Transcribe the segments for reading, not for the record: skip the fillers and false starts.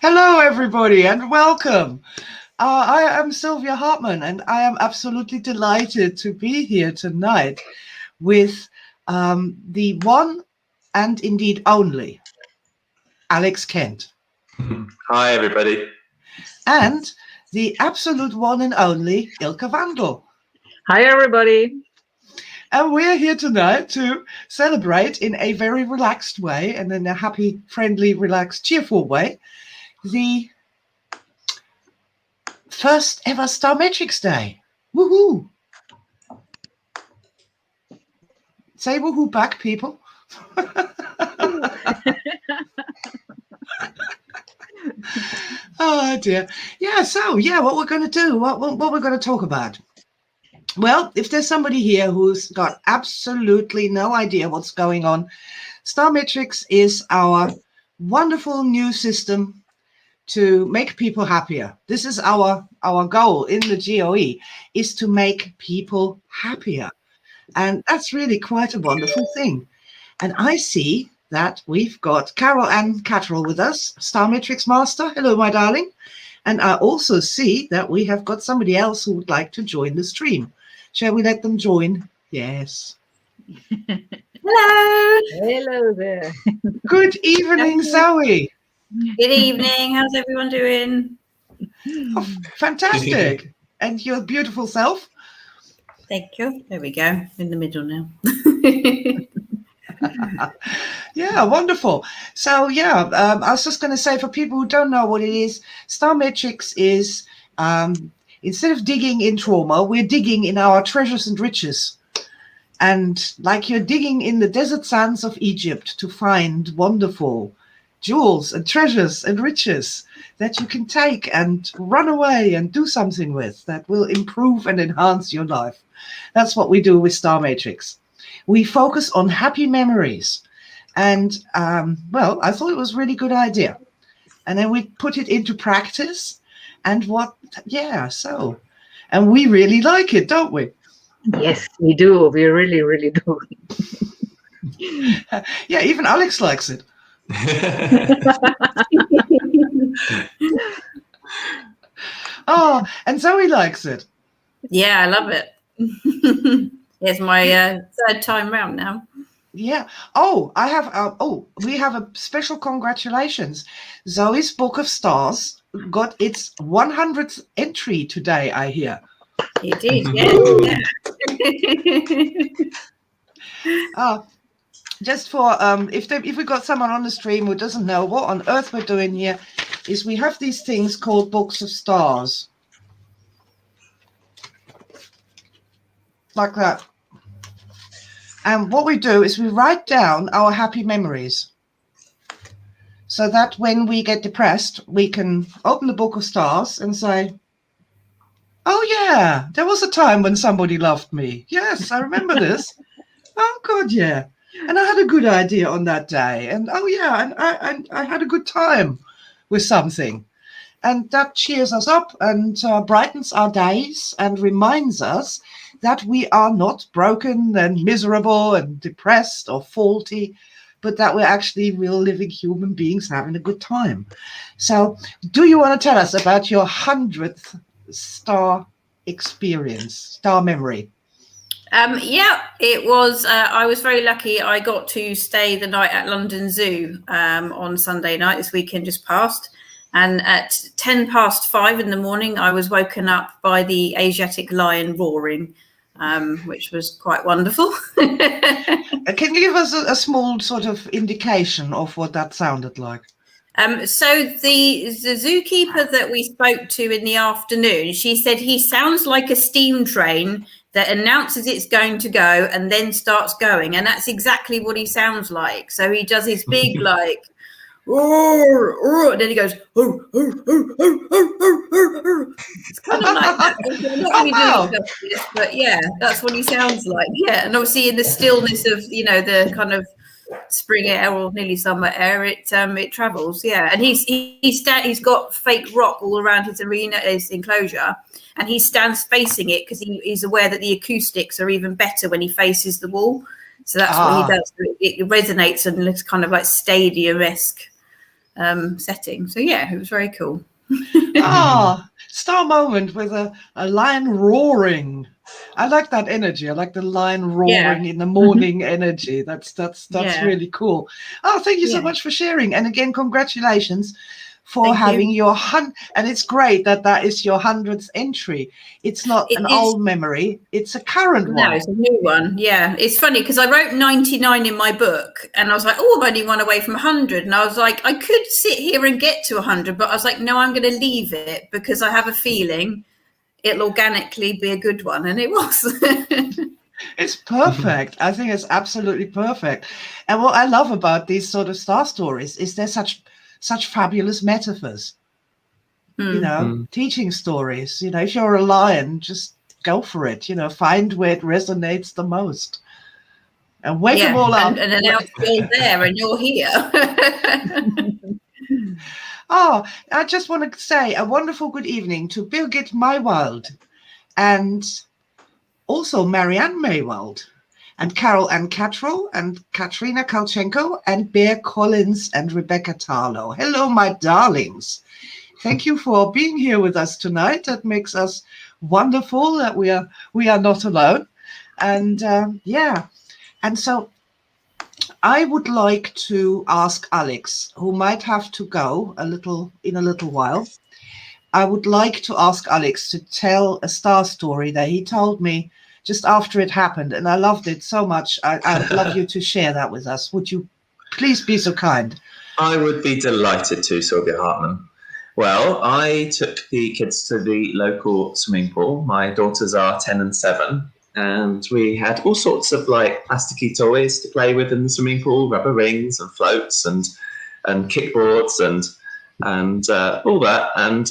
Hello, everybody, and welcome. I am Silvia Hartmann, and I am absolutely delighted to be here tonight with the one and indeed only Alex Kent. Hi, everybody. And the absolute one and only Ilka Vandel. Hi, everybody. And we're here tonight to celebrate in a very relaxed way and in a happy, friendly, relaxed, cheerful way the first ever Star Matrix Day. Woohoo! Say woohoo back, people. Oh dear. Yeah, so what we're going to do, what we're going to talk about. Well, if there's somebody here who's got absolutely no idea what's going on, Star Matrix is our wonderful new system to make people happier. This is our goal in the GOE, is to make people happier. And that's really quite a wonderful thing. And I see that we've got Carol Ann Catterall with us, Star Matrix Master. Hello, my darling. And I also see that we have got somebody else who would like to join the stream. Shall we let them join? Yes. Hello. Hello there. Good evening, Zoe. Good evening. How's everyone doing? Oh, fantastic. And your beautiful self? Thank you. There we go. In the middle now. Yeah, wonderful. So, I was just going to say, for people who don't know what it is, Star Matrix is, instead of digging in trauma, we're digging in our treasures and riches. And like you're digging in the desert sands of Egypt to find wonderful jewels and treasures and riches that you can take and run away and do something with that will improve and enhance your life. That's what we do with Star Matrix. We focus on happy memories. And, I thought it was a really good idea. And then we put it into practice. And and we really like it, don't we? Yes, we do. We really, really do. Yeah, even Alex likes it. Oh, and Zoe likes it. Yeah, I love it. It's my third time round now. Yeah. Oh, we have a special congratulations. Zoe's Book of Stars got its 100th entry today, I hear. It did, yeah. Just for if we got someone on the stream who doesn't know what on earth we're doing here, is we have these things called Books of Stars. Like that. And what we do is we write down our happy memories so that when we get depressed, we can open the Book of Stars and say, oh, yeah, there was a time when somebody loved me. Yes, I remember this. Oh, God, yeah. And I had a good idea on that day. And, oh, yeah, and I had a good time with something. And that cheers us up and brightens our days and reminds us that we are not broken and miserable and depressed or faulty, but that we're actually real living human beings having a good time. So do you want to tell us about your 100th star experience, star memory? Yeah, it was. I was very lucky. I got to stay the night at London Zoo on Sunday night. This weekend just passed. And at 5:10 in the morning, I was woken up by the Asiatic lion roaring, which was quite wonderful. Can you give us a small sort of indication of what that sounded like? So the zookeeper that we spoke to in the afternoon, she said he sounds like a steam train that announces it's going to go and then starts going. And that's exactly what he sounds like. So he does his big like, and then he goes, it's kind of like that. Not really doing justice, but yeah, that's what he sounds like. Yeah, and obviously in the stillness of the kind of spring air or nearly summer air, it travels. Yeah, and he's got fake rock all around his arena, his enclosure, and he stands facing it because he's aware that the acoustics are even better when he faces the wall. So that's what he does. It resonates and looks kind of like stadium-esque. setting. So yeah, it was very cool. Star moment with a lion roaring. I like that energy. I like the lion roaring in the morning energy. That's really cool. Oh, thank you so much for sharing. And again, congratulations for having your and it's great that is your 100th entry. It's not an old memory, it's a current one. No, it's a new one. Yeah, it's funny because I wrote 99 in my book and I was like, I'm only one away from 100, and I was like, I could sit here and get to 100, but I was like, no, I'm going to leave it because I have a feeling it'll organically be a good one, and it was. It's perfect. I think it's absolutely perfect. And what I love about these sort of star stories is they're such fabulous metaphors. You know, teaching stories. You know, if you're a lion, just go for it. You know, find where it resonates the most, and wake them all up. And now you're there, and you're here. Oh, I just want to say a wonderful good evening to Birgit Maywald, and also Marianne Maywald, and Carol Ann Cattrall, and Katrina Kalchenko, and Bear Collins, and Rebecca Tarlow. Hello, my darlings. Thank you for being here with us tonight. That makes us wonderful that we are not alone. And and so I would like to ask Alex, who might have to go in a little while. I would like to ask Alex to tell a star story that he told me just after it happened, and I loved it so much. I'd love you to share that with us. Would you please be so kind? I would be delighted to, Silvia Hartmann. Well, I took the kids to the local swimming pool. My daughters are 10 and 7, and we had all sorts of like plasticky toys to play with in the swimming pool, rubber rings and floats and kickboards and all that. And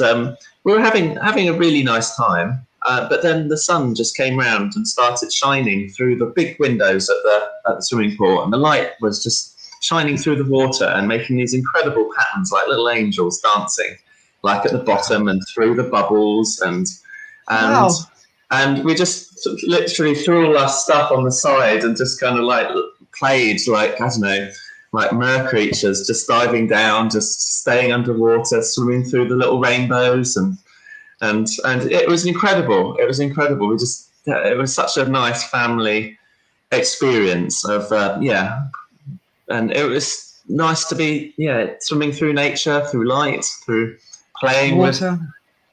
we were having a really nice time. But then the sun just came round and started shining through the big windows at the swimming pool, and the light was just shining through the water and making these incredible patterns like little angels dancing, like at the bottom and through the bubbles, and we just sort of literally threw all our stuff on the side and just kind of like played like, I don't know, like mer creatures, just diving down, just staying underwater, swimming through the little rainbows, and it was incredible. It was incredible. It was such a nice family experience of and it was nice to be swimming through nature, through light, through playing with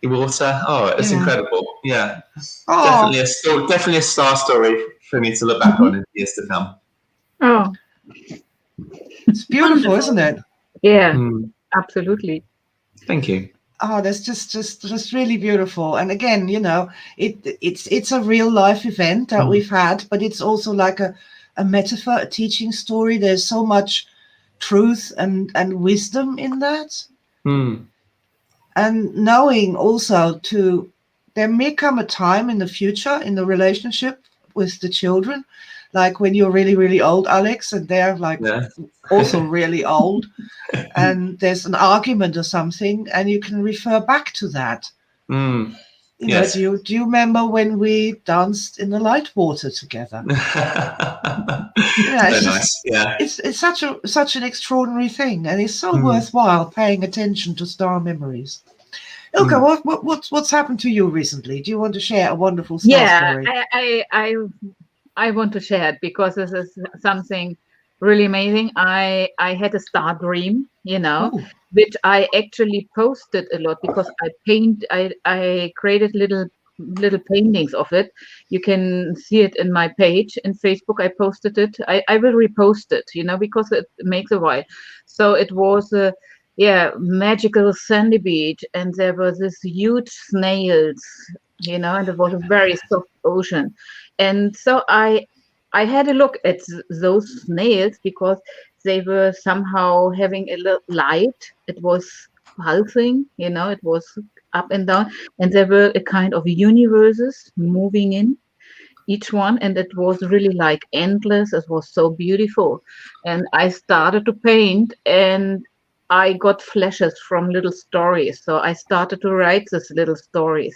water. Oh, it was incredible. Yeah, definitely a star story for me to look back on in years to come. Oh, it's beautiful, isn't it? Yeah, absolutely. Thank you. Oh, that's just really beautiful. And again, you know, it's a real life event that we've had, but it's also like a metaphor, a teaching story. There's so much truth and wisdom in that. And knowing also there may come a time in the future in the relationship with the children, like when you're really, really old, Alex, and they're like also really old, and there's an argument or something, and you can refer back to that. You know, do you remember when we danced in the light water together? It's nice. Yeah, it's such an extraordinary thing, and it's so worthwhile paying attention to star memories. Ilka, what's happened to you recently? Do you want to share a wonderful star story? I want to share it because this is something really amazing. I had a star dream, you know, which I actually posted a lot because I created little paintings of it. You can see it in my page in Facebook. I posted it. I will repost it, you know, because it makes a while. So it was a magical sandy beach, and there were these huge snails, you know, and it was a very soft ocean. And so I had a look at those snails because they were somehow having a little light. It was pulsing, you know, it was up and down, and there were a kind of universes moving in each one, and it was really like endless. It was so beautiful. And I started to paint, and I got flashes from little stories. So I started to write these little stories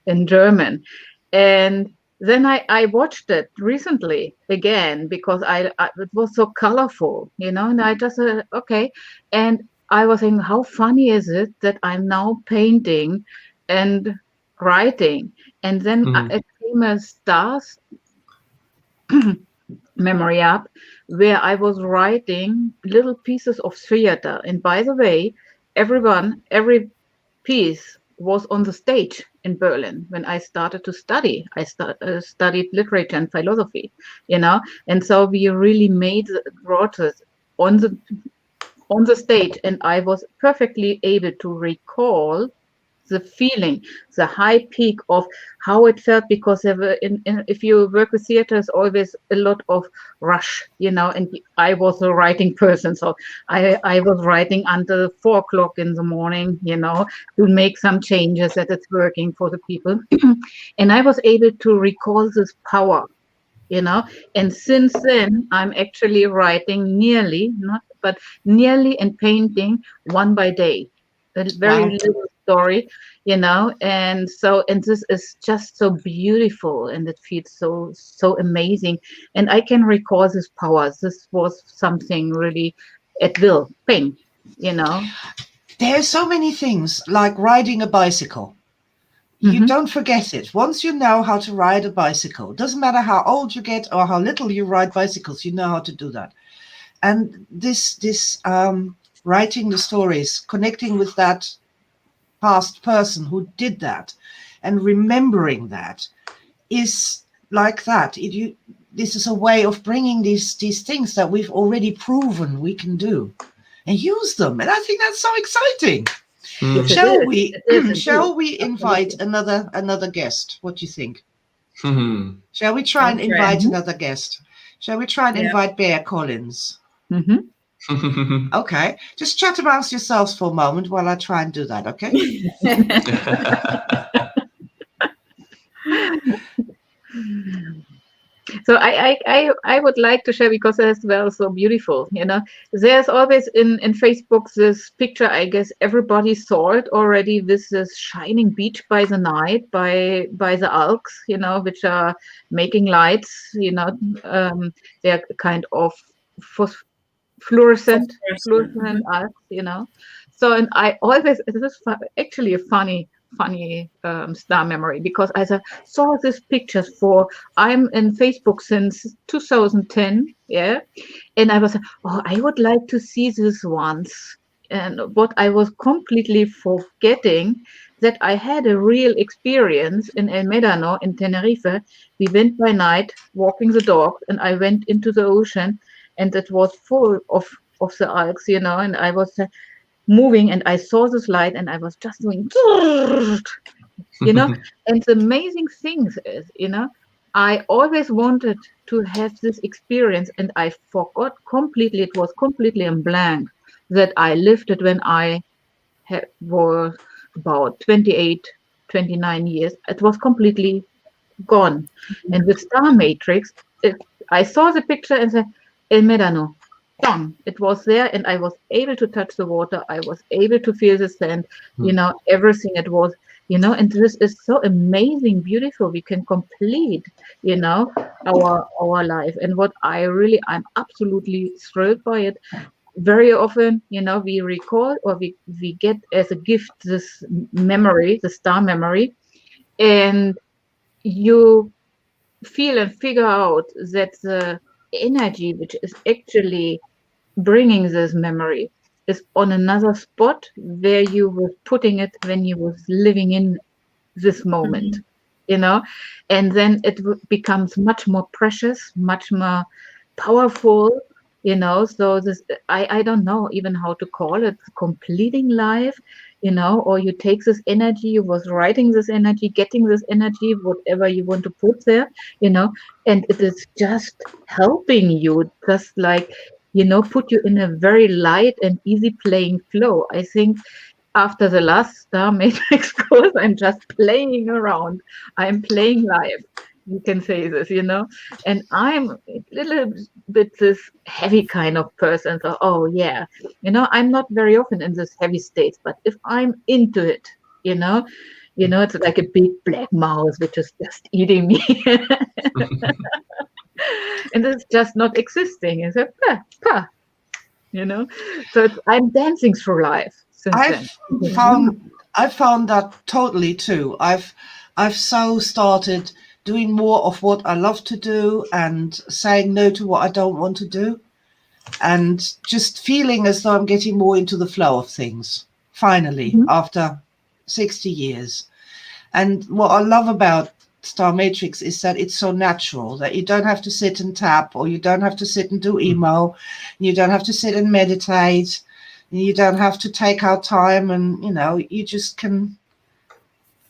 in German. And then I watched it recently again because it was so colorful, you know, and I just okay. And I was saying, how funny is it that I'm now painting and writing? And then it came a stars memory up where I was writing little pieces of theater. And by the way, every piece was on the stage in Berlin when I started to study. I studied literature and philosophy, and so we really brought it on the stage, and I was perfectly able to recall the feeling, the high peak of how it felt, because there were if you work with theater, there's always a lot of rush, and I was a writing person, so I was writing until 4:00 in the morning, to make some changes that it's working for the people. And I was able to recall this power, and since then I'm actually writing nearly and painting one by day, a very little story, and this is just so beautiful, and it feels so amazing, and I can recall this power. This was something really at will, ping, There's so many things, like riding a bicycle. You don't forget it. Once you know how to ride a bicycle, it doesn't matter how old you get or how little you ride bicycles, you know how to do that. And this writing the stories, connecting with that past person who did that and remembering that is like that. This is a way of bringing these things that we've already proven we can do and use them. And I think that's so exciting. Yes, Shall we invite another guest? What do you think? Shall we try and invite another guest? Shall we try and invite Bear Collins? Okay, just chat amongst yourselves for a moment while I try and do that, okay? So I would like to share, because it's well so beautiful, there's always in Facebook this picture, I guess everybody saw it already, with this shining beach by the night, by the Alps, which are making lights, they're kind of fluorescent Alps, so, and I always, this is actually a funny star memory, because I saw these pictures I'm in Facebook since 2010, and I was, I would like to see these ones. And what I was completely forgetting, that I had a real experience in El Médano in Tenerife. We went by night walking the dog, and I went into the ocean, and it was full of the algae, and I was moving, and I saw this light, and I was just doing, and the amazing thing is, I always wanted to have this experience, and I forgot completely, it was completely in blank, that I lived it when I was about 28, 29 years. It was completely gone. And with Star Matrix, I saw the picture and said, El Médano. It was there, and I was able to touch the water. I was able to feel the sand, everything. It was, and this is so amazing, beautiful. We can complete, our life. And what I'm absolutely thrilled by it. Very often, we recall, or we get as a gift this memory, the star memory, and you feel and figure out that the energy which is actually bringing this memory is on another spot where you were putting it when you was living in this moment, and then it becomes much more precious, much more powerful, so this, I don't know even how to call it, completing life, or you take this energy, you was writing this energy, getting this energy, whatever you want to put there, and it is just helping you, just like, put you in a very light and easy playing flow. I think after the last Star Matrix course, I'm just playing around. I'm playing live. You can say this, and I'm a little bit this heavy kind of person. So, I'm not very often in this heavy state, but if I'm into it, it's like a big black mouse which is just eating me. And it's just not existing. It's like, you know. So I'm dancing through life since then. I found that totally too. I've so started doing more of what I love to do and saying no to what I don't want to do, and just feeling as though I'm getting more into the flow of things, finally, after 60 years. And what I love about Star Matrix is that it's so natural, that you don't have to sit and tap, or you don't have to sit and do emo, you don't have to sit and meditate, you don't have to take out time, and you just can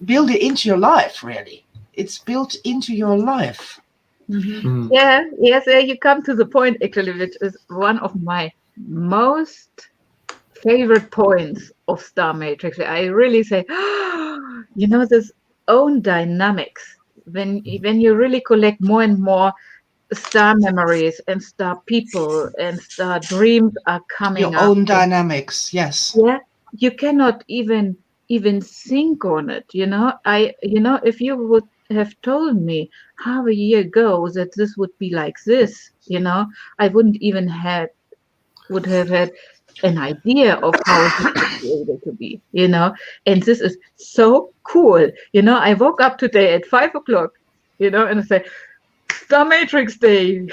build it into your life. Really, it's built into your life. Yeah, yes, you come to the point actually, which is one of my most favorite points of Star Matrix. I really say, this own dynamics, when you really collect more and more star memories and star people and star dreams are coming Your up. own dynamics, yes. Yeah, you cannot even think on it. If you would have told me half a year ago that this would be like this, I wouldn't even would have had an idea of how this would be able to be, and this is so cool. I woke up today at 5:00, and I say, Star Matrix Day.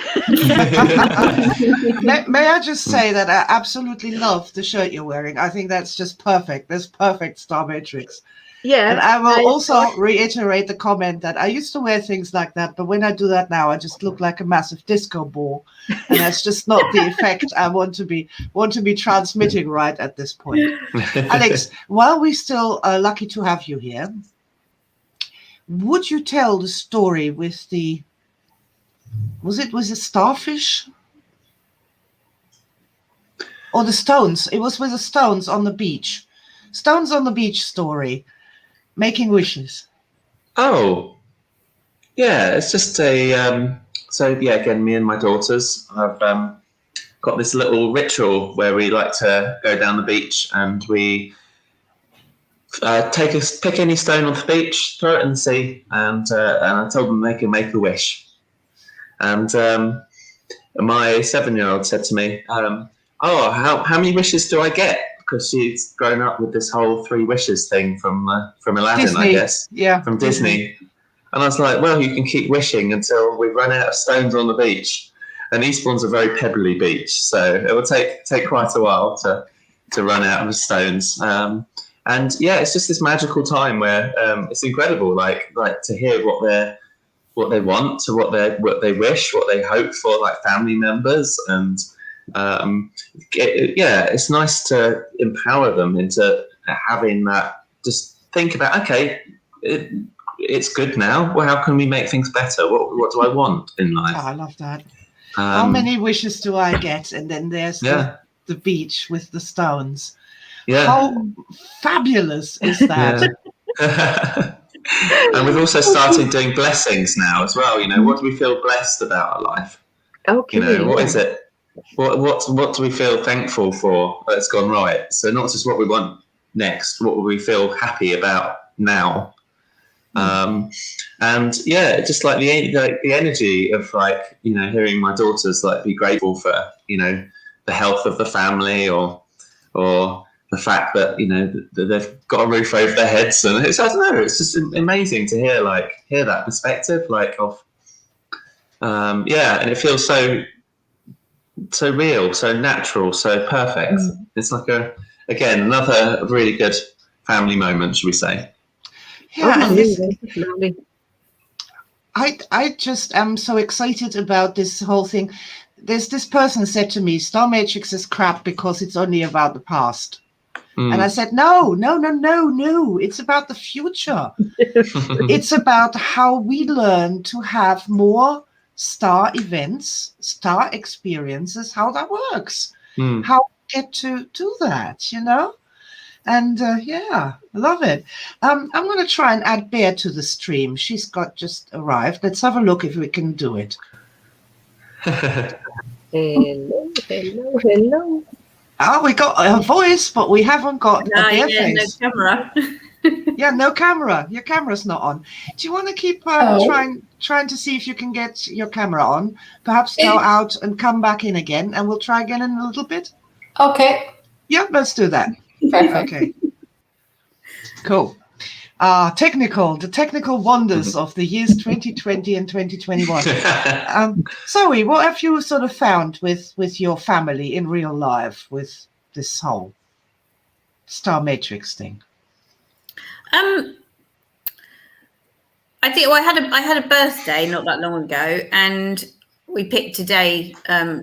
May I just say that I absolutely love the shirt you're wearing. I think that's just perfect. That's perfect Star Matrix. Yeah. And I will also reiterate the comment that I used to wear things like that, but when I do that now, I just look like a massive disco ball, and that's just not the effect I want to be transmitting right at this point. Alex, while we're still lucky to have you here, would you tell the story with the was it starfish or the stones? It was with the stones on the beach. Stones on the beach story. Making wishes. Oh, yeah. It's just again, me and my daughters have got this little ritual where we like to go down the beach and we pick any stone off the beach, throw it in the sea, and I told them they can make a wish. And my 7-year-old said to me, how many wishes do I get? Because she's grown up with this whole 3 wishes thing from Aladdin, Disney. I guess. Yeah. From Disney. And I was like, well, you can keep wishing until we run out of stones on the beach. And Eastbourne's a very pebbly beach, so it will take quite a while to run out of stones. And yeah, it's just this magical time where it's incredible, like to hear what they want, to what they wish, what they hope for, like family members, and it's nice to empower them into having that. Just think about, okay, it's good now. Well, how can we make things better? What do I want in life? Oh, I love that. How many wishes do I get? And then there's the beach with the stones. Yeah. How fabulous is that? Yeah. And we've also started doing blessings now as well. What do we feel blessed about our life? Okay. What is it? What do we feel thankful for that's gone right? So not just what we want next, what will we feel happy about now? And yeah, just like the energy of hearing my daughters be grateful for the health of the family or the fact that that they've got a roof over their heads, and I don't know, it's just amazing to hear that perspective and it feels so real, so natural, so perfect. It's again another really good family moment, should we say? Yeah, lovely. I just am so excited about this whole thing. There's this person said to me, Star Matrix is crap because it's only about the past. And I said, no, it's about the future. It's about how we learn to have more star events, star experiences, how that works, how we get to do that, And I love it. I'm going to try and add Bear to the stream. She's just arrived. Let's have a look if we can do it. Hello. Oh, we got a voice, but we haven't got a Bear face. No camera. Yeah, no camera. Your camera's not on. Do you want to keep trying to see if you can get your camera on? Perhaps go out and come back in again, and we'll try again in a little bit. Okay. Yeah, let's do that. Perfect. Okay. Cool. The technical wonders of the years 2020 and 2021. Zoe, what have you sort of found with your family in real life with this whole star matrix thing? I think I had a birthday not that long ago, and we picked today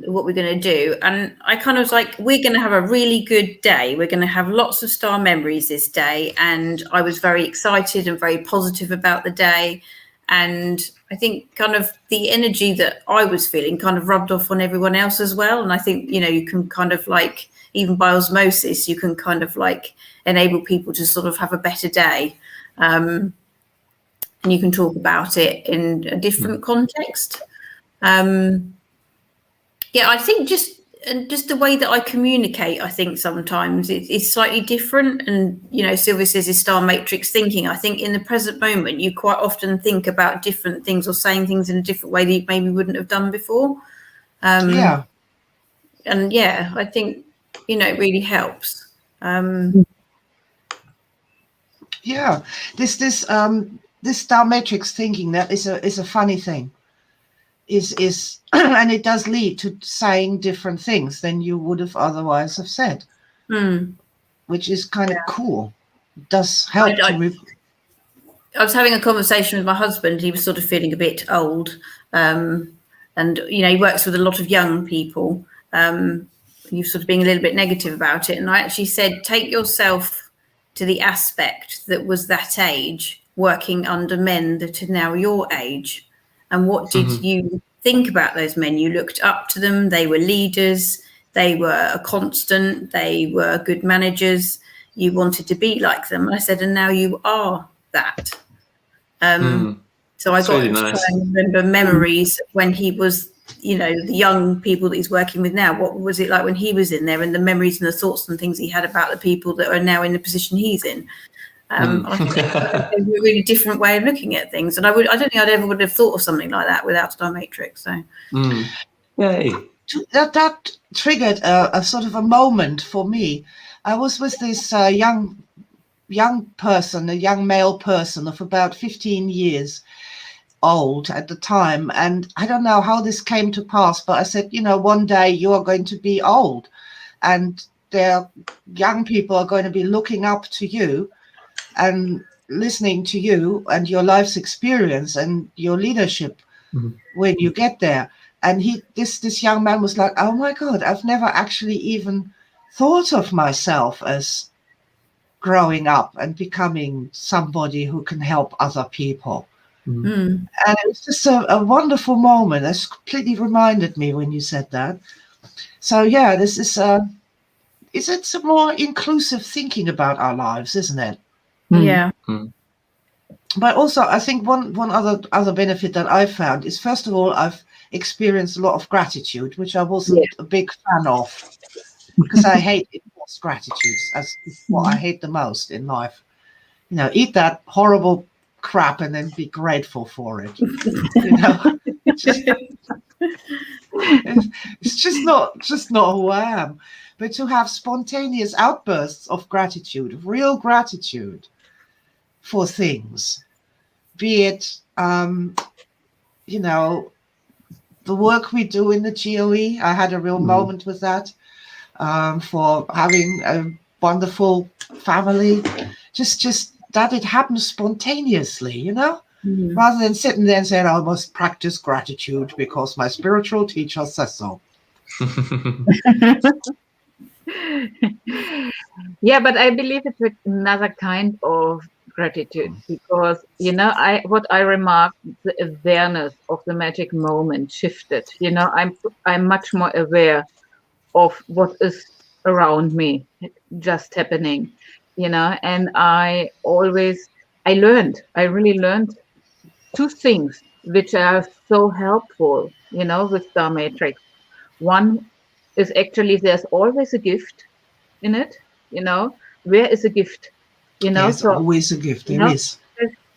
what we're going to do, and I kind of was like, we're going to have a really good day. We're going to have lots of star memories this day, and I was very excited and very positive about the day. And I think kind of the energy that I was feeling kind of rubbed off on everyone else as well. And I think, you know, you can kind of like, even by osmosis, you can kind of like enable people to sort of have a better day. And you can talk about it in a different context. I think just the way that I communicate, I think sometimes it's slightly different. And, you know, Silvia says is star matrix thinking. I think in the present moment, you quite often think about different things or saying things in a different way that you maybe wouldn't have done before. And I think, you know, it really helps. This star matrix thinking, that is a funny thing. Is and it does lead to saying different things than you would have otherwise have said, which is kind of cool. It does help. I was having a conversation with my husband. He was sort of feeling a bit old, and you know, he works with a lot of young people. You're sort of being a little bit negative about it, and I actually said, take yourself to the aspect that was that age, working under men that are now your age. And what did you think about those men? You looked up to them. They were leaders. They were a constant. They were good managers. You wanted to be like them. And I said, and now you are that. So I got really to try and remember memories when he was, you know, the young people that he's working with now. What was it like when he was in there, and the memories and the thoughts and things he had about the people that are now in the position he's in. I think it's a really different way of looking at things, and I don't think I'd ever would have thought of something like that without Star Matrix. So, Yay! That triggered a sort of a moment for me. I was with this young person, a young male person of about 15 years old at the time, and I don't know how this came to pass, but I said, you know, one day you are going to be old, and their young people are going to be looking up to you and listening to you and your life's experience and your leadership when you get there. And this young man was like, oh my God, I've never actually even thought of myself as growing up and becoming somebody who can help other people. And it was just a wonderful moment. That's completely reminded me when you said that. So yeah, this is it's a more inclusive thinking about our lives, isn't it? Yeah. But also, I think one other benefit that I've found is, first of all, I've experienced a lot of gratitude, which I wasn't a big fan of, because I hate enforced gratitude. That's what I hate the most in life. You know, eat that horrible crap and then be grateful for it. You know, it's just not who I am. But to have spontaneous outbursts of gratitude, real gratitude for things, be it, you know, the work we do in the GOE. I had a real moment with that, for having a wonderful family, just that it happens spontaneously, you know, rather than sitting there and saying, I must practice gratitude because my spiritual teacher says so. Yeah, but I believe it's another kind of gratitude, because, you know, what I remarked, the awareness of the magic moment shifted. You know, I'm much more aware of what is around me just happening, you know, and I really learned two things which are so helpful, you know, with Star Matrix. One is actually there's always a gift in it, you know. Where is a gift? You know, there's always a gift. There is.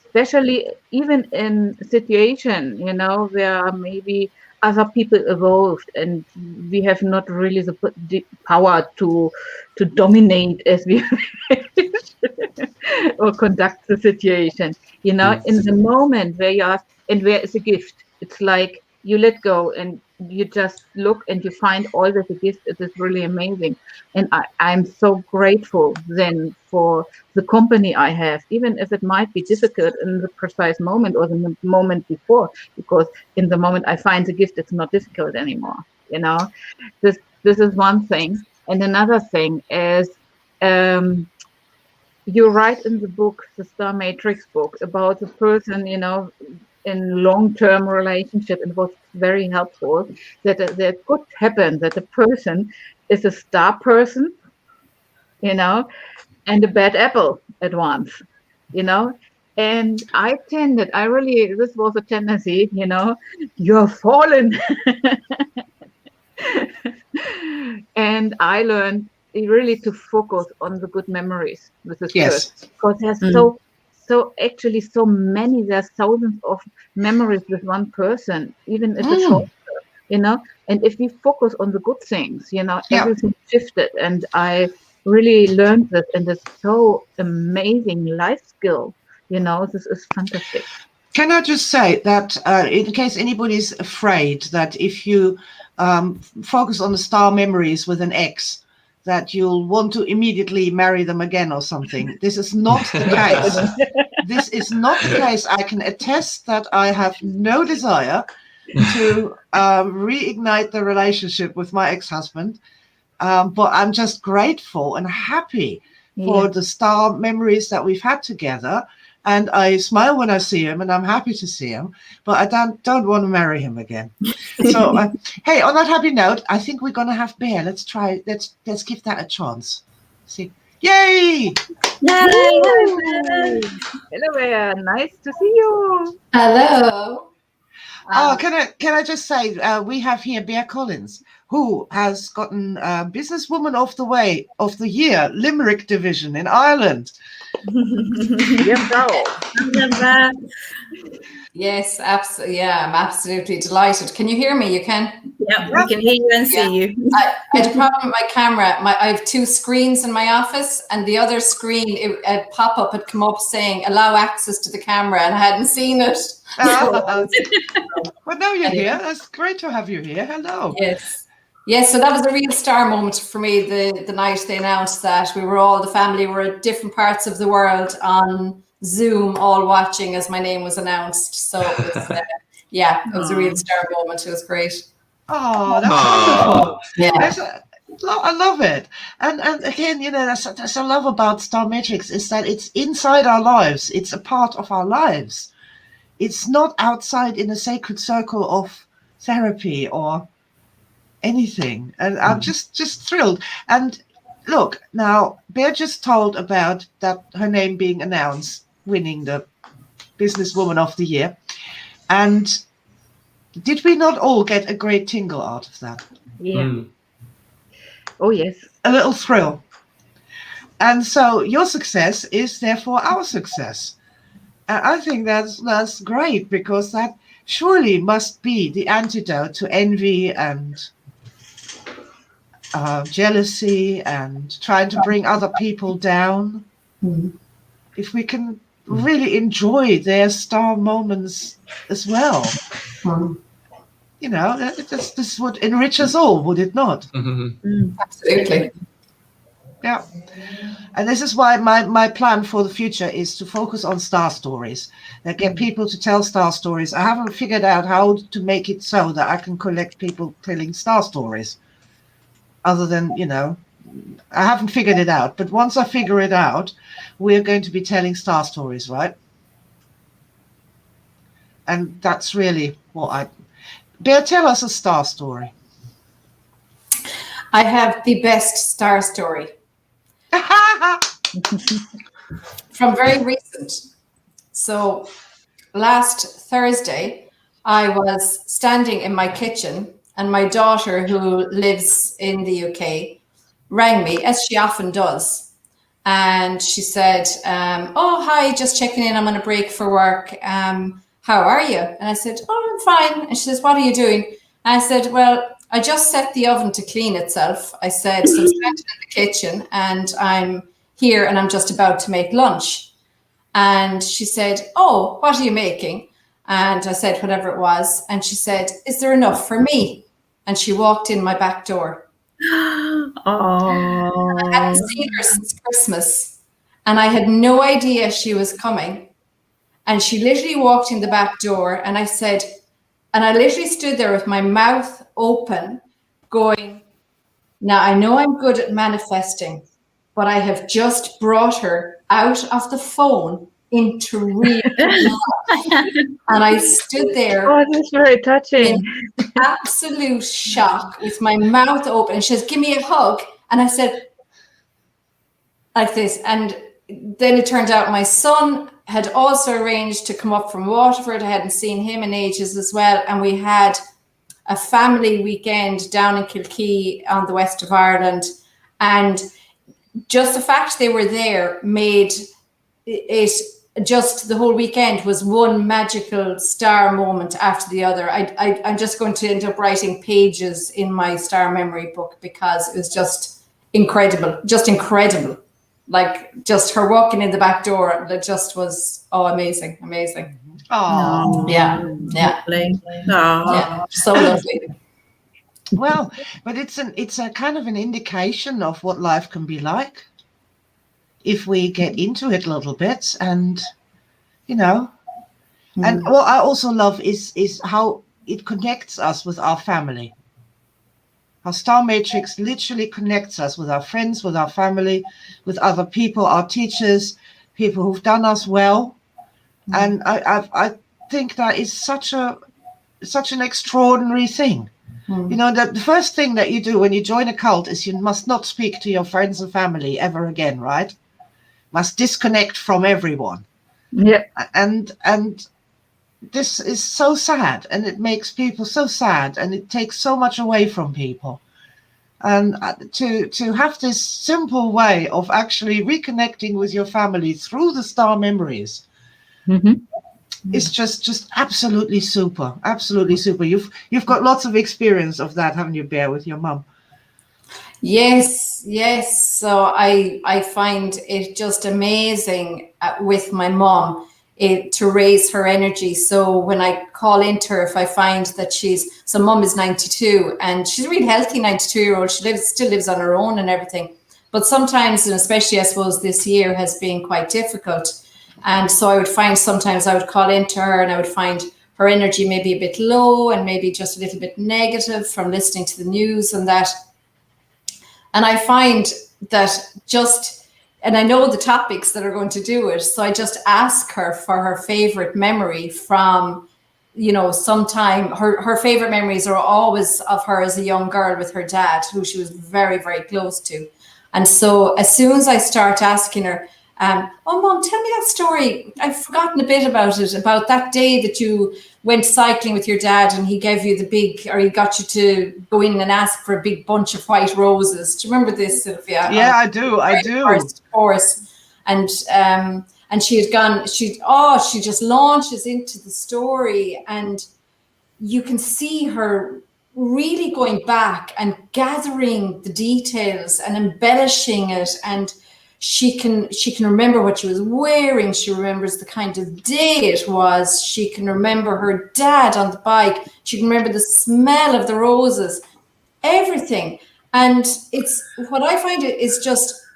Especially even in situation, you know, where maybe other people evolved, and we have not really the power to dominate as we or conduct the situation. You know, in the moment where you ask, and where is a gift? It's like you let go and you just look and you find always a gift. It is really amazing. And I'm so grateful then for the company I have, even if it might be difficult in the precise moment or the moment before, because in the moment I find the gift, it's not difficult anymore. You know, this is one thing. And another thing is, you write in the book, the Star Matrix book, about the person, you know, in long-term relationship, and was very helpful that could happen that a person is a star person, you know, and a bad apple at once, you know. And this was a tendency, you know, you're fallen. And I learned really to focus on the good memories with this person, because there's actually so many, there's thousands of memories with one person, even if it's short, you know. And if we focus on the good things, you know, everything shifted. And I really learned this, and it's so amazing life skill, you know. This is fantastic. Can I just say that in case anybody's afraid that if you focus on the star memories with an X, that you'll want to immediately marry them again or something. This is not the case. This is not the case. I can attest that I have no desire to reignite the relationship with my ex-husband, but I'm just grateful and happy for the star memories that we've had together. And I smile when I see him, and I'm happy to see him, but I don't want to marry him again. So, hey, on that happy note, I think we're going to have Bear. Let's try. Let's give that a chance. See, yay! Hello, Bear. Nice to see you. Hello. Oh, can I just say we have here Bear Collins, who has gotten Businesswoman of the Year Limerick Division in Ireland. Yes, absolutely. Yeah, I'm absolutely delighted. Can you hear me? You can? Yeah, we can hear you and see you. I had a problem with my camera. I have two screens in my office, and the other screen, a pop-up had come up saying allow access to the camera, and I hadn't seen it. Well, now you're here. That's great to have you here. Hello. Yes, so that was a real star moment for me, the night they announced that. The family were at different parts of the world on Zoom, all watching as my name was announced. So it was, it was a real star moment. It was great. Oh, that's wonderful. Yeah. I love it. And again, you know, that's I love about Star Matrix is that it's inside our lives. It's a part of our lives. It's not outside in a sacred circle of therapy or anything. And I'm just thrilled. And look, now Bear just told about that her name being announced, winning the Businesswoman of the Year. And did we not all get a great tingle out of that? Yeah. Oh, yes. A little thrill. And so your success is therefore our success. And I think that's great, because that surely must be the antidote to envy and jealousy and trying to bring other people down. If we can really enjoy their star moments as well, you know, this would enrich us all, would it not? Absolutely. Yeah. And this is why my plan for the future is to focus on star stories, that get people to tell star stories. I haven't figured out how to make it so that I can collect people telling star stories. Other than, you know, I haven't figured it out. But once I figure it out, we're going to be telling star stories, right? And that's really what Bear, tell us a star story. I have the best star story. From very recent. So last Thursday, I was standing in my kitchen, and my daughter, who lives in the UK, rang me, as she often does. And she said, oh, hi, just checking in. I'm on a break for work. How are you? And I said, oh, I'm fine. And she says, what are you doing? I said, well, I just set the oven to clean itself. I said, so I'm standing in the kitchen and I'm here and I'm just about to make lunch. And she said, oh, what are you making? And I said, whatever it was. And she said, is there enough for me? And she walked in my back door. Oh, I hadn't seen her since Christmas. And I had no idea she was coming. And she literally walked in the back door. And I said, and I literally stood there with my mouth open, going, now I know I'm good at manifesting, but I have just brought her out of the phone into real life. And I stood there. Oh, that's very touching. In absolute shock with my mouth open. And she says, give me a hug. And I said, like this. And then it turned out my son had also arranged to come up from Waterford. I hadn't seen him in ages as well. And we had a family weekend down in Kilkee on the west of Ireland. And just the fact they were there made it, just the whole weekend was one magical star moment after the other. I'm just going to end up writing pages in my star memory book because it was just incredible. Like just her walking in the back door, that just was, amazing. Oh, Yeah. lovely. Yeah, so lovely. Well, but it's a kind of an indication of what life can be like if we get into it a little bit, and and what I also love is how it connects us with our family. Our star matrix literally connects us with our friends, with our family, with other people, our teachers, people who've done us well. And I think that is such an extraordinary thing. That the first thing that you do when you join a cult is you must not speak to your friends and family ever again, right? Must disconnect from everyone. Yeah. And this is so sad, and it makes people so sad, and it takes so much away from people. And to have this simple way of actually reconnecting with your family through the star memories is just absolutely super. You've got lots of experience of that, haven't you, Bear, with your mum? Yes. So I find it just amazing with my mom to raise her energy. So when I call into her, if I find that so mom is 92 and she's a really healthy 92-year-old. She still lives on her own and everything. But sometimes, and especially I suppose this year has been quite difficult. And so I would find sometimes I would call into her and I would find her energy maybe a bit low and maybe just a little bit negative from listening to the news and that. And I find that and I know the topics that are going to do it. So I just ask her for her favorite memory from, sometime. Her favorite memories are always of her as a young girl with her dad, who she was very, very close to. And so as soon as I start asking her, oh, Mom, tell me that story. I've forgotten a bit about it, about that day that you went cycling with your dad and he gave you he got you to go in and ask for a big bunch of white roses. Do you remember this, Silvia? Yeah, I do. First course. And she had gone, she just launches into the story and you can see her really going back and gathering the details and embellishing it, and she can remember what she was wearing. She remembers the kind of day it was. She can remember her dad on the bike. She can remember the smell of the roses, everything. And it's what I find it is just,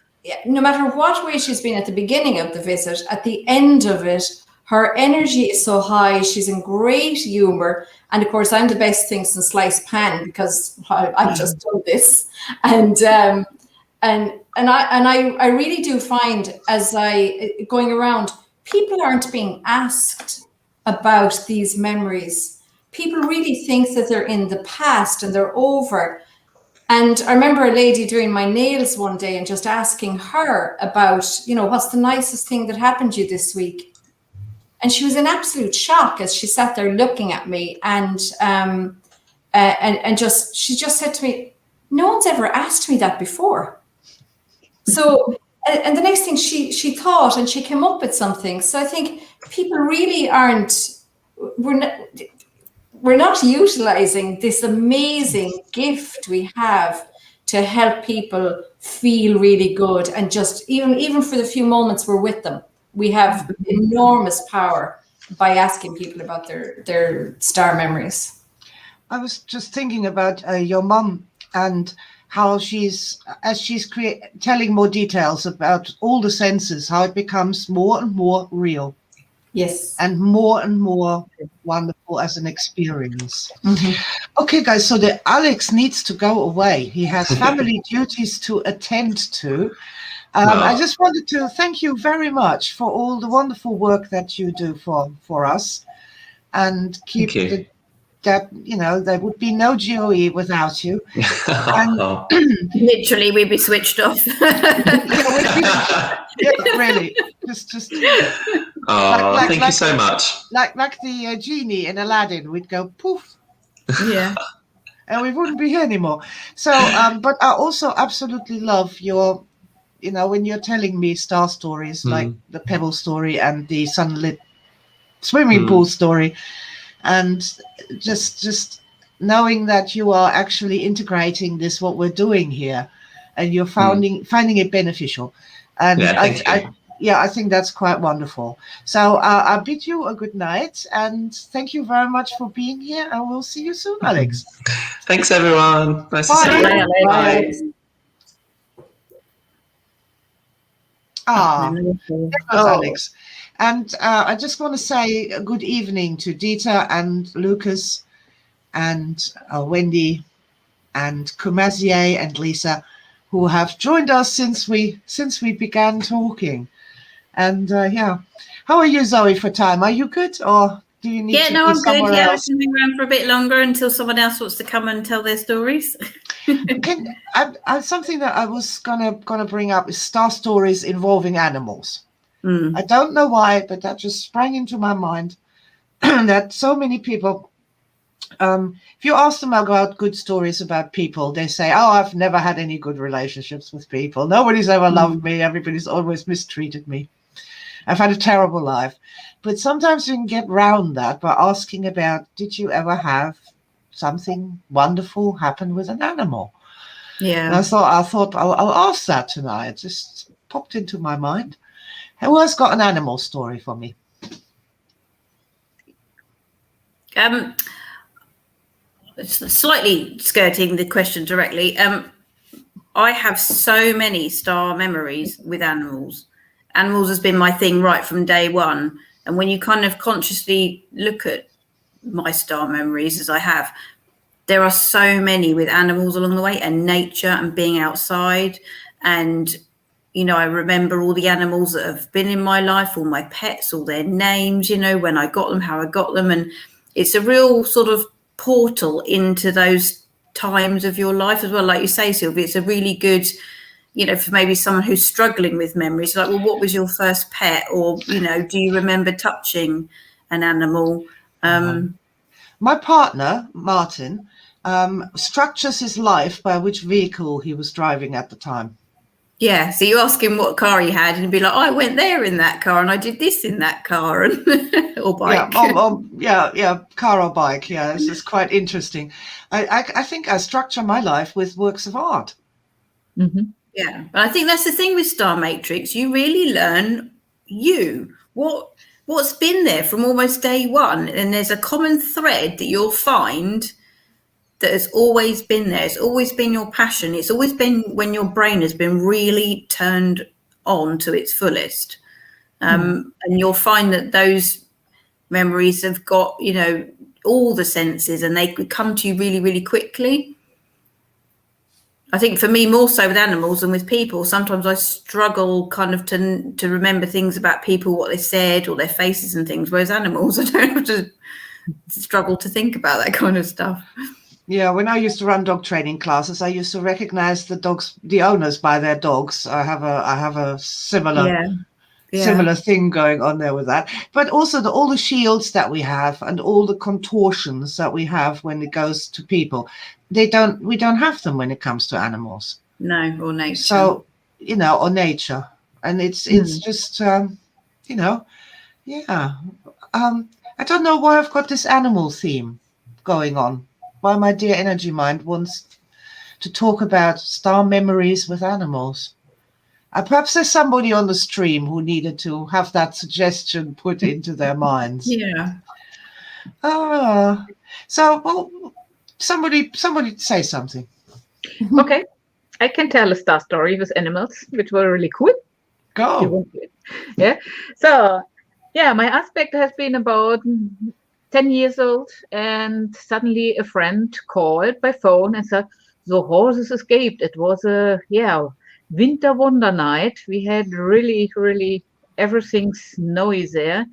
no matter what way she's been at the beginning of the visit, at the end of it, her energy is so high. She's in great humor. And of course, I'm the best thing since sliced pan because I've just done this. And I really do find, as going around, people aren't being asked about these memories. People really think that they're in the past and they're over. And I remember a lady doing my nails one day and just asking her about, what's the nicest thing that happened to you this week? And she was in absolute shock as she sat there looking at me, and she just said to me, no one's ever asked me that before. So, and the next thing she thought, and she came up with something. So I think people really we're not utilizing this amazing gift we have to help people feel really good, and just even for the few moments we're with them, we have enormous power by asking people about their star memories. I was just thinking about your mum and how she's telling more details about all the senses, how it becomes more and more real. Yes. And more wonderful as an experience. Okay, guys, so the Alex needs to go away. He has family duties to attend to. I just wanted to thank you very much for all the wonderful work that you do for us, and keep that, there would be no GOE without you. And literally, we'd be switched off. Really, just. Thank you so much. Like the genie in Aladdin, we'd go poof. Yeah. And we wouldn't be here anymore. So, but I also absolutely love your, when you're telling me star stories, like the Pebble story and the sunlit swimming pool story, and just knowing that you are actually integrating this, what we're doing here, and you're finding it beneficial. And I think that's quite wonderful. So I bid you a good night, and thank you very much for being here, and we'll see you soon, Alex. Thanks, everyone. Nice to see you. Bye. There goes Alex. And I just want to say a good evening to Dieter and Lucas and Wendy and Kumazier and Lisa, who have joined us since we began talking. And how are you, Zoe, for time? Are you good, or do you need to be I'm somewhere good. else? I can hang around for a bit longer until someone else wants to come and tell their stories. Something that I was gonna bring up is star stories involving animals. I don't know why, but that just sprang into my mind. That so many people, if you ask them about good stories about people, they say, "Oh, I've never had any good relationships with people. Nobody's ever loved me. Everybody's always mistreated me. I've had a terrible life." But sometimes you can get round that by asking about, did you ever have something wonderful happen with an animal? Yeah. And I thought I'll ask that tonight. It just popped into my mind. Who has got an animal story for me? Slightly skirting the question directly. I have so many star memories with animals. Animals has been my thing right from day one. And when you kind of consciously look at my star memories, as I have, there are so many with animals along the way, and nature and being outside. And, I remember all the animals that have been in my life, all my pets, all their names, when I got them, how I got them. And it's a real sort of portal into those times of your life as well. Like you say, Silvia, it's a really good, for maybe someone who's struggling with memories, like, well, what was your first pet? Or, do you remember touching an animal? My partner, Martin, structures his life by which vehicle he was driving at the time. Yeah, so you ask him what car he had, and he'd be like, I went there in that car, and I did this in that car, and or bike. Car or bike. Yeah, this is quite interesting. I think I structure my life with works of art. Mm-hmm. Yeah, but I think that's the thing with Star Matrix. You really learn what's been there from almost day one, and there's a common thread that you'll find that has always been there. It's always been your passion. It's always been when your brain has been really turned on to its fullest. And you'll find that those memories have got, all the senses, and they could come to you really, really quickly. I think for me, more so with animals than with people, sometimes I struggle kind of to remember things about people, what they said or their faces and things, whereas animals, I don't have to struggle to think about that kind of stuff. Yeah, when I used to run dog training classes, I used to recognize the owners by their dogs. I have a similar thing going on there with that. But also all the shields that we have and all the contortions that we have when it goes to people, we don't have them when it comes to animals. No, or nature. So, or nature. And it's just, I don't know why I've got this animal theme. going on by my dear energy mind wants to talk about star memories with animals. Perhaps there's somebody on the stream who needed to have that suggestion put into their minds. Yeah. So, well, somebody say something. Okay, I can tell a star story with animals, which were really cool. Go. Yeah. So, yeah, my aspect has been about 10 years old, and suddenly a friend called by phone and said, the horses escaped. It was a, winter wonder night. We had really, really everything snowy there.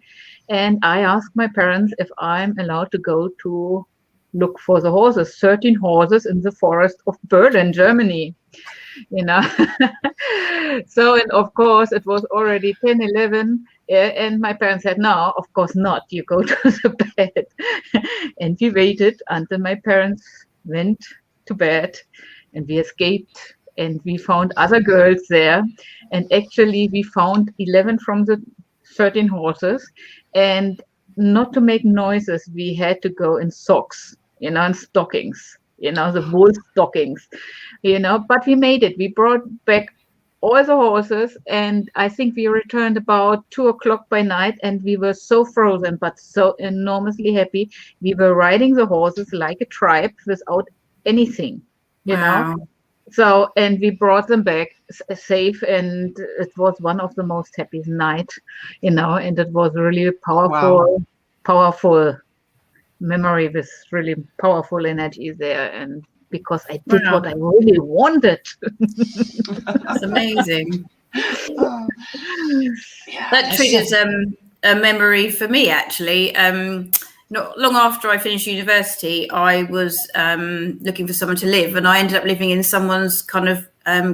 And I asked my parents if I'm allowed to go to look for the horses, 13 horses in the forest of Berlin, Germany. So, and of course it was already 10, 11, and my parents said, no, of course not, you go to the bed. And we waited until my parents went to bed, and we escaped, and we found other girls there, and actually we found 11 from the 13 horses, and not to make noises, we had to go in socks, and stockings, the wool stockings, but we made it. We brought back all the horses, and I think we returned about 2:00 by night, and we were so frozen, but so enormously happy. We were riding the horses like a tribe without anything, Wow. So, and we brought them back safe, and it was one of the most happiest night, and it was really a powerful memory with really powerful energy there, and because I did what I really wanted. That's amazing. Yeah, That triggers a memory for me, actually. Not long after I finished university, I was looking for someone to live, and I ended up living in someone's kind of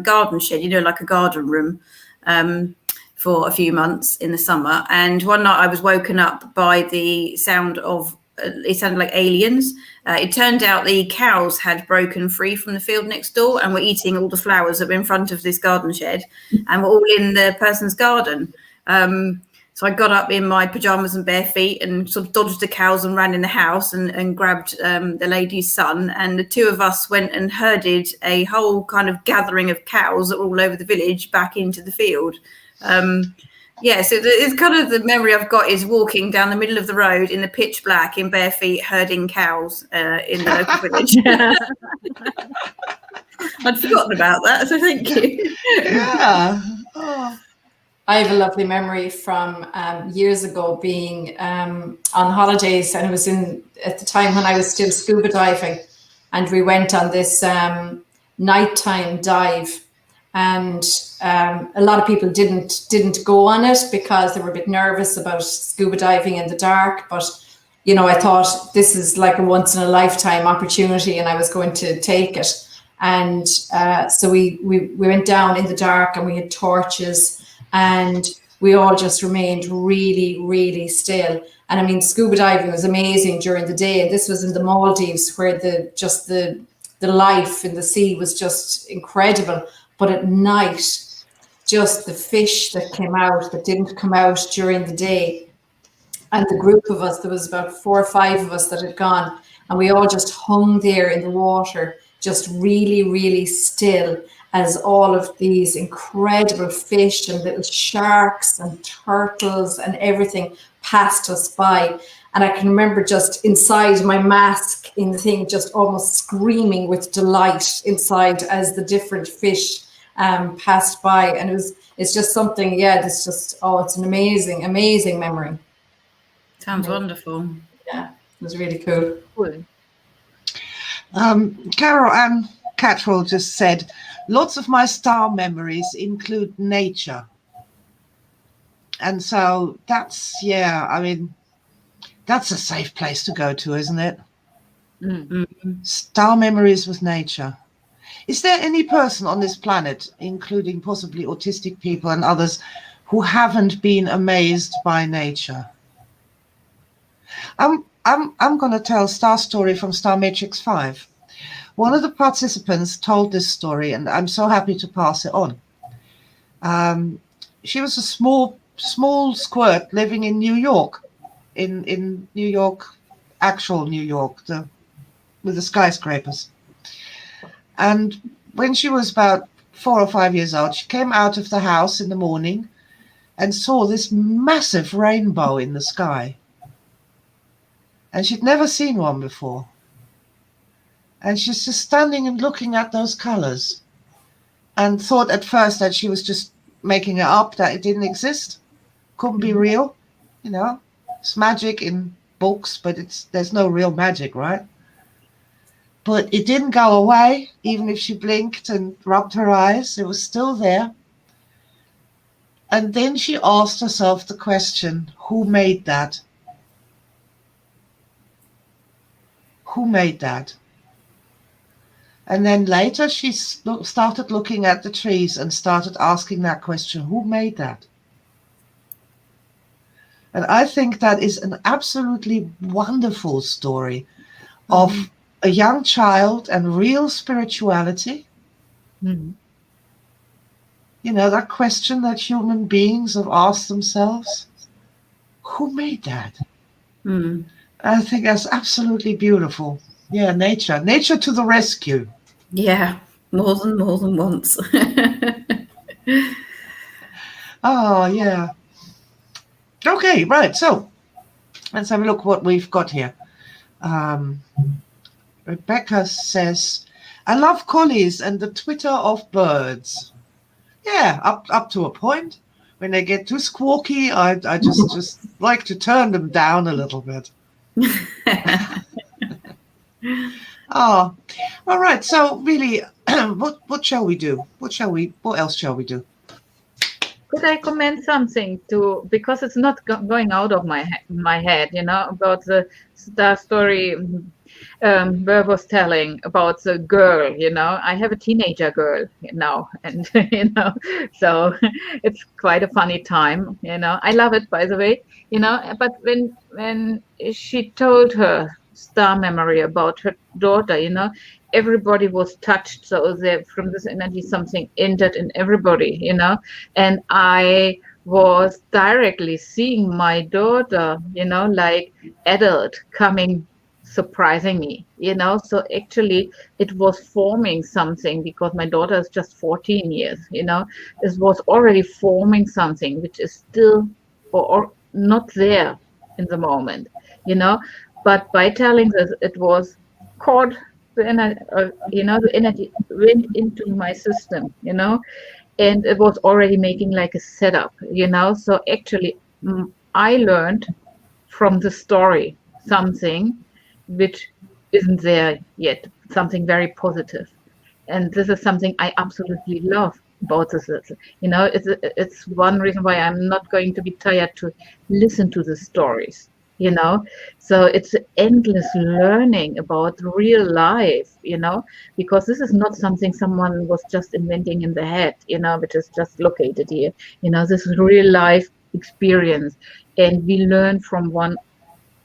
garden shed, like a garden room, for a few months in the summer. And one night I was woken up by the sound of, it sounded like aliens. It turned out the cows had broken free from the field next door and were eating all the flowers that were in front of this garden shed, and were all in the person's garden. So I got up in my pajamas and bare feet and sort of dodged the cows and ran in the house and grabbed the lady's son. And the two of us went and herded a whole kind of gathering of cows that were all over the village back into the field. So it's kind of the memory I've got is walking down the middle of the road in the pitch black in bare feet, herding cows in the local village. I'd forgotten about that, so thank you. Yeah. Oh. I have a lovely memory from years ago being on holidays, and it was at the time when I was still scuba diving, and we went on this nighttime dive, and a lot of people didn't go on it because they were a bit nervous about scuba diving in the dark. But I thought this is like a once in a lifetime opportunity, and I was going to take it. And so we went down in the dark, and we had torches. And we all just remained really, really still. And I mean, scuba diving was amazing during the day. And this was in the Maldives, where the life in the sea was just incredible. But at night, just the fish that came out that didn't come out during the day. And the group of us, there was about 4 or 5 of us that had gone. And we all just hung there in the water, just really, really still, as all of these incredible fish and little sharks and turtles and everything passed us by. And I can remember just inside my mask in the thing, just almost screaming with delight inside as the different fish passed by. And it's just something, it's just, it's an amazing, amazing memory. Sounds wonderful. Yeah, it was really cool. Carol Ann Cattrall just said, lots of my star memories include nature. And so that's a safe place to go to, isn't it? Mm-hmm. Star memories with nature. Is there any person on this planet, including possibly autistic people and others, who haven't been amazed by nature? I'm going to tell a star story from Star Matrix 5. One of the participants told this story, and I'm so happy to pass it on. She was a small squirt living in New York, in New York, actual New York, the with the skyscrapers. And when she was about 4 or 5 years old, she came out of the house in the morning and saw this massive rainbow in the sky. And she'd never seen one before. And she's just standing and looking at those colors and thought at first that she was just making it up, that it didn't exist, couldn't be real. You know, it's magic in books, but there's no real magic, right? But it didn't go away, even if she blinked and rubbed her eyes, it was still there. And then she asked herself the question, who made that? Who made that? And then later she started looking at the trees and started asking that question, who made that? And I think that is an absolutely wonderful story of a young child and real spirituality. Mm-hmm. You know, that question that human beings have asked themselves, who made that? Mm. I think that's absolutely beautiful. Yeah, nature to the rescue. Yeah, more than once. Oh, yeah. Okay, right. So let's have a look what we've got here. Rebecca says, I love collies and the twitter of birds. Yeah, up to a point. When they get too squawky, I just like to turn them down a little bit. Oh, all right. So really, what shall we do? What else shall we do? Could I comment something because it's not going out of my head, you know, about the star story Burr was telling about the girl, you know. I have a teenager girl now, and you know, so it's quite a funny time, you know. I love it, by the way, you know. But when she told her star memory about her daughter, you know, everybody was touched. So there, from this energy, something entered in everybody, you know. And I was directly seeing my daughter, you know, like adult coming, surprising me, you know. So actually it was forming something, because my daughter is just 14 years, you know. It was already forming something which is still or not there in the moment, you know. But by telling this, it was caught the energy, you know, the energy went into my system, you know, and it was already making like a setup, you know. So actually I learned from the story something which isn't there yet, something very positive. And this is something I absolutely love about this. You know, it's one reason why I'm not going to be tired to listen to the stories, you know. So it's endless learning about real life, you know, because this is not something someone was just inventing in the head, you know, which is just located here. You know, this is real life experience, and we learn from one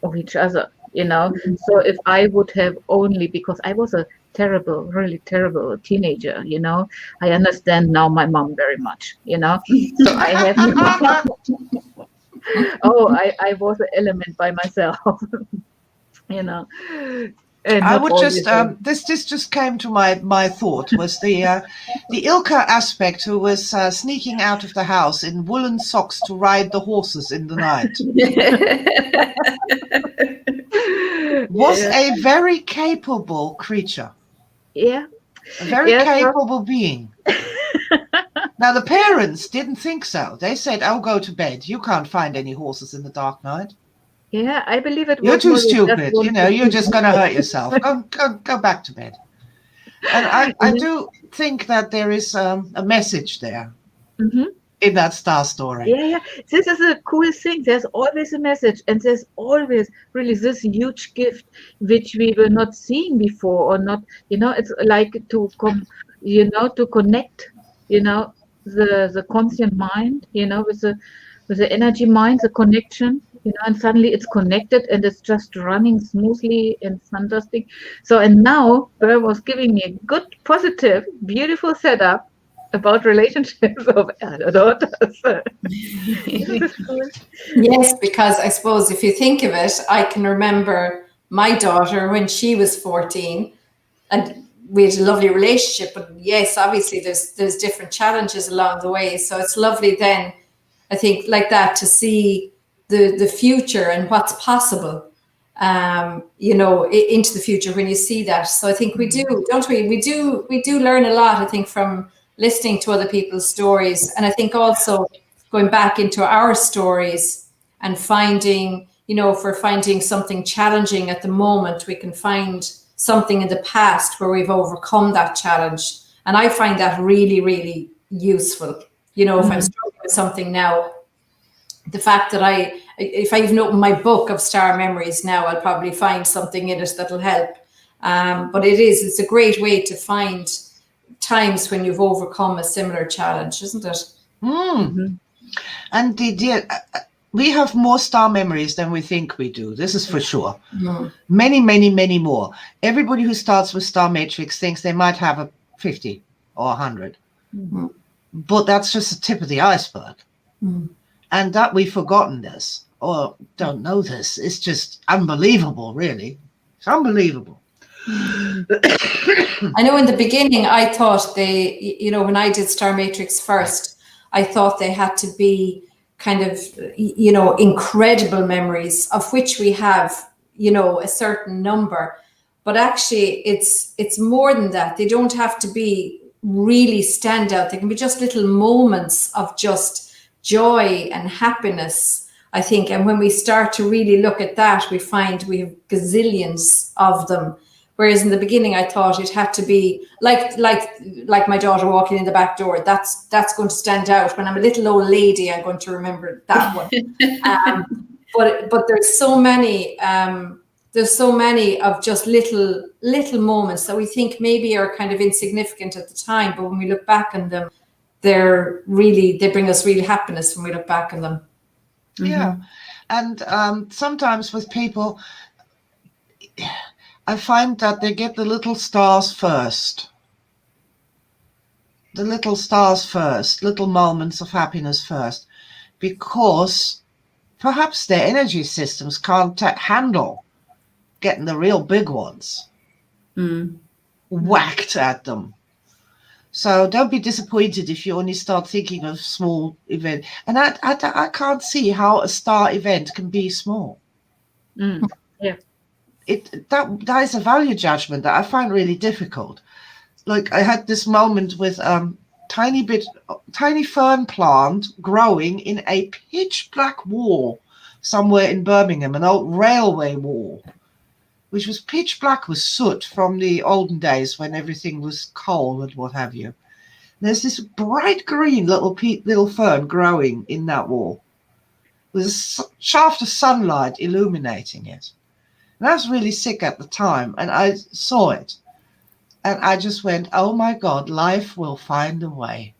of each other, you know. So if I would have only, because I was a terrible, really terrible teenager, you know, I understand now my mom very much, you know. So I have I was an element by myself, you know. And I not would always just this just came to my thought was the Ilka aspect, who was sneaking out of the house in woolen socks to ride the horses in the night. Was a very capable creature. Yeah. A very capable being. Now, the parents didn't think so. They said, "Oh, go to bed. You can't find any horses in the dark night. Yeah, I believe it was. You're too stupid. You know, you're just going to hurt yourself. Go back to bed." And I do think that there is a message there in that star story. Yeah. This is a cool thing. There's always a message, and there's always really this huge gift which we were not seeing before, or not. You know, it's like to connect. You know, the conscient mind. You know, with the energy mind, the connection. You know, and suddenly it's connected and it's just running smoothly and fantastic. So, and now Burr was giving me a good, positive, beautiful setup about relationships of daughters. Yes, because I suppose if you think of it, I can remember my daughter when she was 14, and we had a lovely relationship. But yes, obviously there's different challenges along the way. So it's lovely then, I think, like that, to see the future and what's possible, into the future when you see that. So I think we do, don't we? We do learn a lot, I think, from listening to other people's stories. And I think also going back into our stories and finding, if we're finding something challenging at the moment, we can find something in the past where we've overcome that challenge. And I find that really, really useful. If I'm struggling with something now, the fact that if I even open my book of star memories now, I'll probably find something in it that'll help. But it's a great way to find times when you've overcome a similar challenge, isn't it? And we have more star memories than we think we do. This is for sure. Many, many, many more. Everybody who starts with Star Matrix thinks they might have a 50 or 100. But that's just the tip of the iceberg. And that we've forgotten this or don't know this. It's just unbelievable, really. It's unbelievable. I know in the beginning, I thought when I did Star Matrix first, I thought they had to be kind of, incredible memories, of which we have, a certain number. But actually, it's more than that. They don't have to be really standout. They can be just little moments of just joy and happiness, I think. And when we start to really look at that, we find we have gazillions of them. Whereas in the beginning, I thought it had to be like my daughter walking in the back door. That's going to stand out. When I'm a little old lady, I'm going to remember that one. But there's so many. There's so many of just little moments that we think maybe are kind of insignificant at the time, but when we look back on them, they bring us real happiness when we look back on them. Yeah, and sometimes with people, I find that they get the little stars first. The little stars first, little moments of happiness first, because perhaps their energy systems can't handle getting the real big ones whacked at them. So don't be disappointed if you only start thinking of small event. And I can't see how a star event can be small. Yeah. That is a value judgment that I find really difficult. Like I had this moment with tiny fern plant growing in a pitch black wall somewhere in Birmingham, an old railway wall, which was pitch black with soot from the olden days when everything was coal and what have you. There's this bright green little fern growing in that wall with a shaft of sunlight illuminating it. And I was really sick at the time, and I saw it. And I just went, oh my God, life will find a way.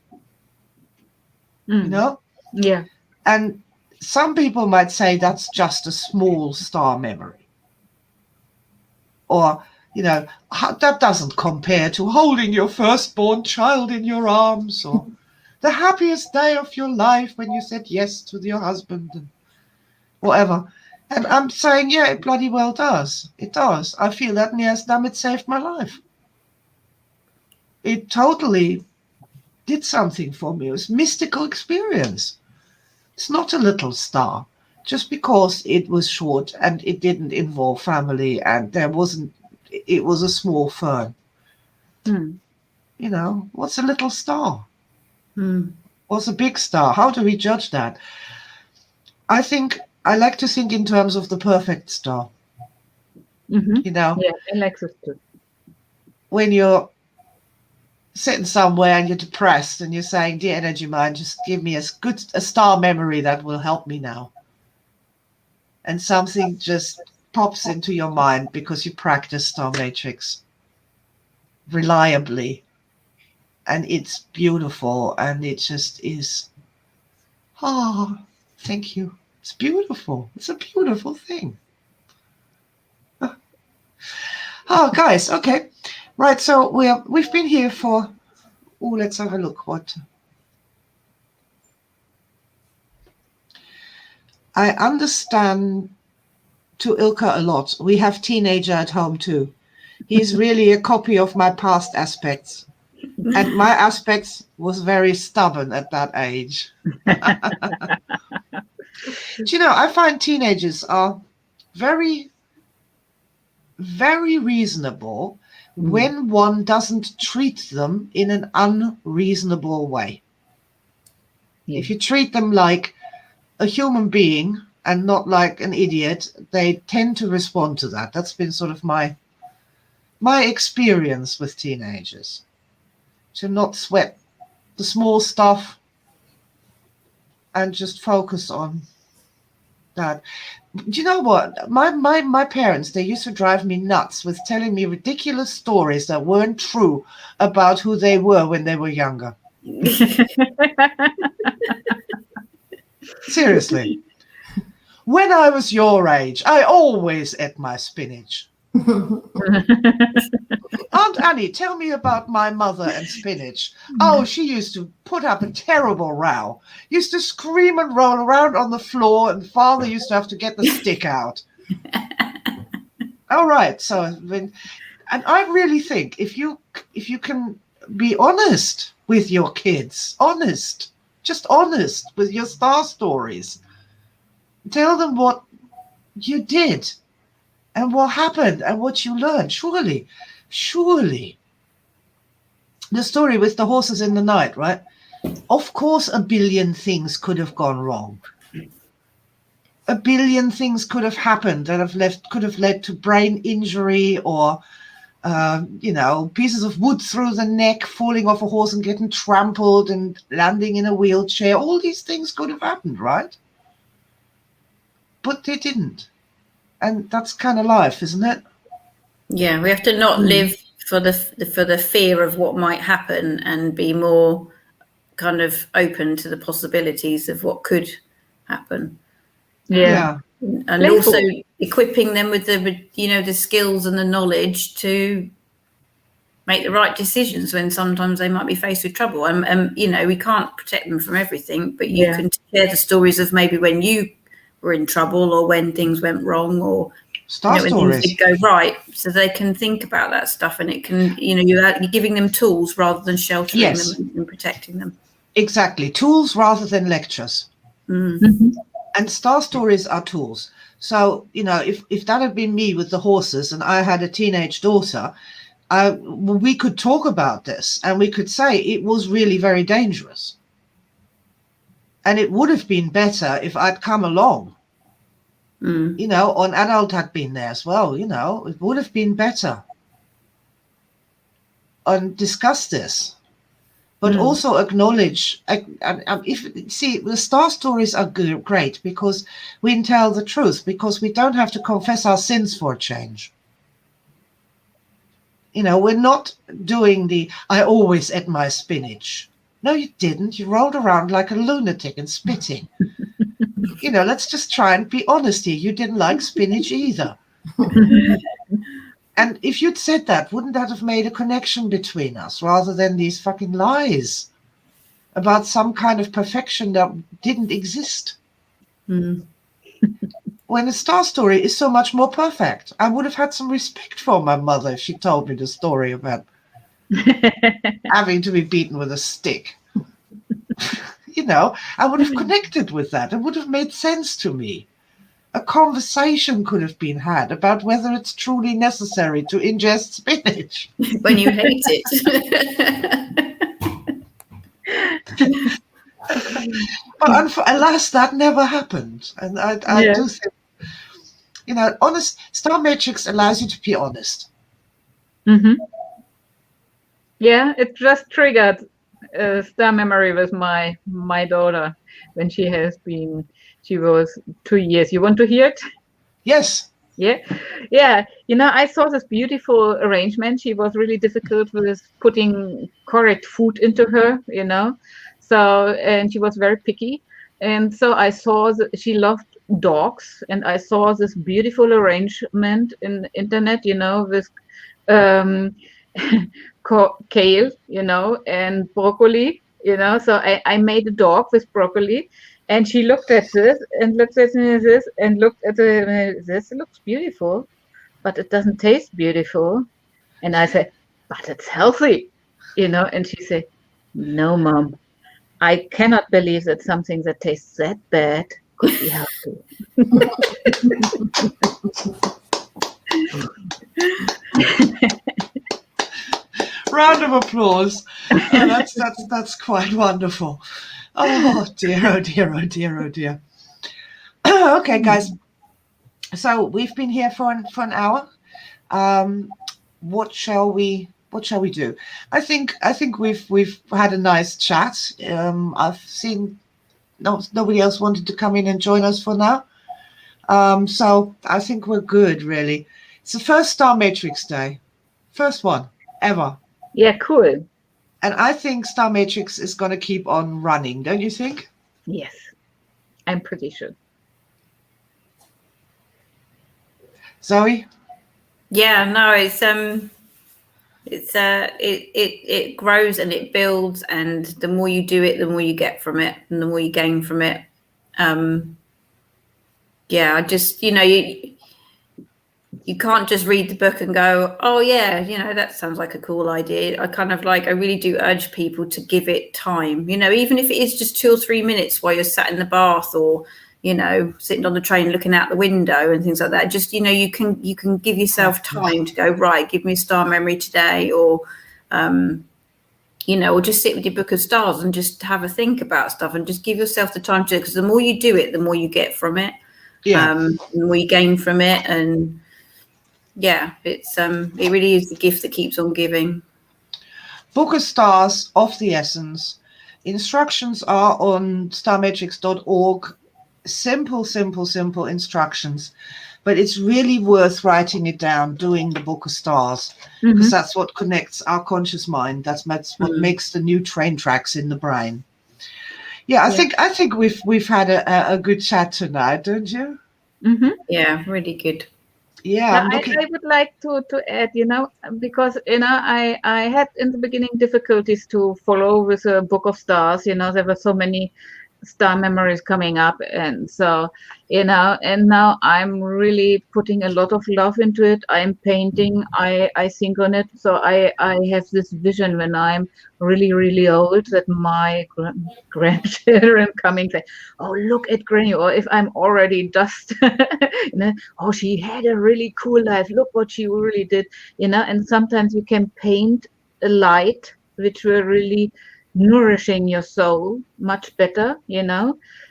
Yeah. And some people might say that's just a small star memory. Or, that doesn't compare to holding your firstborn child in your arms, or the happiest day of your life when you said yes to your husband and whatever. And I'm saying, yeah, it bloody well does. It does. I feel that, and yes, damn, it saved my life. It totally did something for me. It was a mystical experience. It's not a little star. Just because it was short and it didn't involve family and it was a small fern. What's a little star? What's a big star? How do we judge that? I like to think in terms of the perfect star. Yeah, I like this too. When you're sitting somewhere and you're depressed and you're saying, dear energy mind, just give me a star memory that will help me now. And something just pops into your mind because you practice Star Matrix reliably. And it's beautiful, and it just is. Oh, thank you. It's beautiful. It's a beautiful thing. Oh, guys, okay. Right, so we've been here for, let's have a look. I understand to Ilka a lot. We have teenager at home too. He's really a copy of my past aspects. And my aspects was very stubborn at that age. Do you know, I find teenagers are very, very reasonable when one doesn't treat them in an unreasonable way. Yeah. If you treat them like a human being and not like an idiot, they tend to respond to that. That's been sort of my experience with teenagers. To not sweat the small stuff and just focus on that. Do you know what? My parents, they used to drive me nuts with telling me ridiculous stories that weren't true about who they were when they were younger. Seriously. When I was your age, I always ate my spinach. Aunt Annie, tell me about my mother and spinach. Oh, she used to put up a terrible row. Used to scream and roll around on the floor, and father used to have to get the stick out. All right, so and I really think if you can be honest with your kids, just honest with your star stories, tell them what you did and what happened and what you learned. Surely. The story with the horses in the night, right? Of course, a billion things could have gone wrong. A billion things could have happened that could have led to brain injury or, pieces of wood through the neck, falling off a horse and getting trampled and landing in a wheelchair. All these things could have happened, right? But they didn't. And that's kind of life, isn't it? Yeah, we have to not live for the fear of what might happen and be more kind of open to the possibilities of what could happen. Yeah. And Playful. also equipping them with the skills and the knowledge to make the right decisions when sometimes they might be faced with trouble. And we can't protect them from everything, but you can share the stories of maybe when you were in trouble or when things went wrong or when things did go right, so they can think about that stuff, and it can, you're giving them tools rather than sheltering them and protecting them. Exactly. Tools rather than lectures. Mm-hmm. And star stories are tools. So, if that had been me with the horses and I had a teenage daughter, we could talk about this and we could say it was really very dangerous. And it would have been better if I'd come along. Or an adult had been there as well, it would have been better. And discuss this. But also acknowledge, the star stories are great because we can tell the truth, because we don't have to confess our sins for a change. We're not doing I always ate my spinach. No, you didn't. You rolled around like a lunatic and spitting. Let's just try and be honest here. You didn't like spinach either. And if you'd said that, wouldn't that have made a connection between us rather than these fucking lies about some kind of perfection that didn't exist? When a star story is so much more perfect, I would have had some respect for my mother if she told me the story about having to be beaten with a stick. I would have connected with that. It would have made sense to me. A conversation could have been had about whether it's truly necessary to ingest spinach. When you hate it. But alas, that never happened. And I do think, honest, Star Matrix allows you to be honest. Mm-hmm. Yeah, it just triggered a star memory with my daughter when she was 2 years. You want to hear it? Yes. Yeah. I saw this beautiful arrangement. She was really difficult with putting correct food into her, So, and she was very picky. And so I saw that she loved dogs, and I saw this beautiful arrangement in the internet, with kale, and broccoli, So I made a dog with broccoli, And she looked at this and looked at this and looked at this looks beautiful, but it doesn't taste beautiful. And I said, but it's healthy, and she said, no, Mom, I cannot believe that something that tastes that bad could be healthy. Round of applause. Oh, that's quite wonderful. Oh dear, oh dear, oh dear, oh dear. Okay, guys. So we've been here for an hour. What shall we do? I think we've had a nice chat. I've seen nobody else wanted to come in and join us for now. So I think we're good, really. It's the first Star Matrix Day. First one ever. Yeah, cool. And I think Star Matrix is going to keep on running, don't you think? Yes, I'm pretty sure. Zoe? Yeah, no, it grows and it builds, and the more you do it, the more you get from it, and the more you gain from it. Yeah, I just, you can't just read the book and go, oh yeah, that sounds like a cool idea. I really do urge people to give it time, even if it is just 2 or 3 minutes while you're sat in the bath or, sitting on the train looking out the window and things like that. Just, you can give yourself time to go, right, give me a star memory today, or, or just sit with your book of stars and just have a think about stuff and just give yourself the time to, because the more you do it, the more you get from it. Yeah. The more you gain from it. And yeah, it's it really is the gift that keeps on giving. Book of Stars of the essence. Instructions are on starmatrix.org. Simple instructions, but it's really worth writing it down, doing the Book of Stars, because that's what connects our conscious mind. That's what makes the new train tracks in the brain. Yeah, I think we've had a good chat tonight, don't you? Mm-hmm. Yeah, really good. Yeah, I would like to add, because I had in the beginning difficulties to follow with a Book of Stars. There were so many star memories coming up, and so and now I'm really putting a lot of love into it. I'm painting, I think on it, so I have this vision when I'm really, really old, that my grandchildren coming say, oh, look at Granny, or if I'm already just oh, she had a really cool life, look what she really did, and sometimes you can paint a light which will really nourishing your soul much better,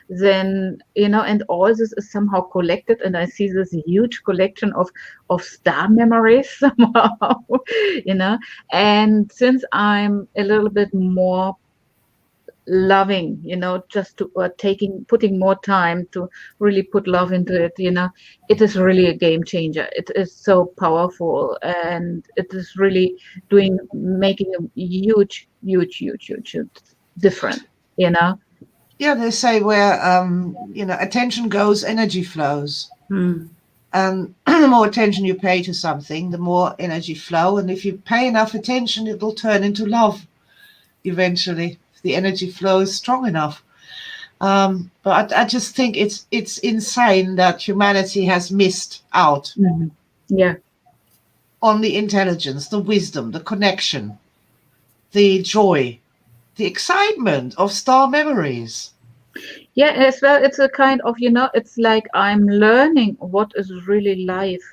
then, and all this is somehow collected, and I see this huge collection of star memories somehow, and since I'm a little bit more loving, just to putting more time to really put love into it, it is really a game changer. It is so powerful, and it is really making a huge difference, Yeah, they say where attention goes, energy flows. And the more attention you pay to something, the more energy flow, and if you pay enough attention, it'll turn into love eventually. The energy flow is strong enough. But I just think it's insane that humanity has missed out on the intelligence, the wisdom, the connection, the joy, the excitement of star memories. Yeah, as well, it's a kind of, it's like I'm learning what is really life,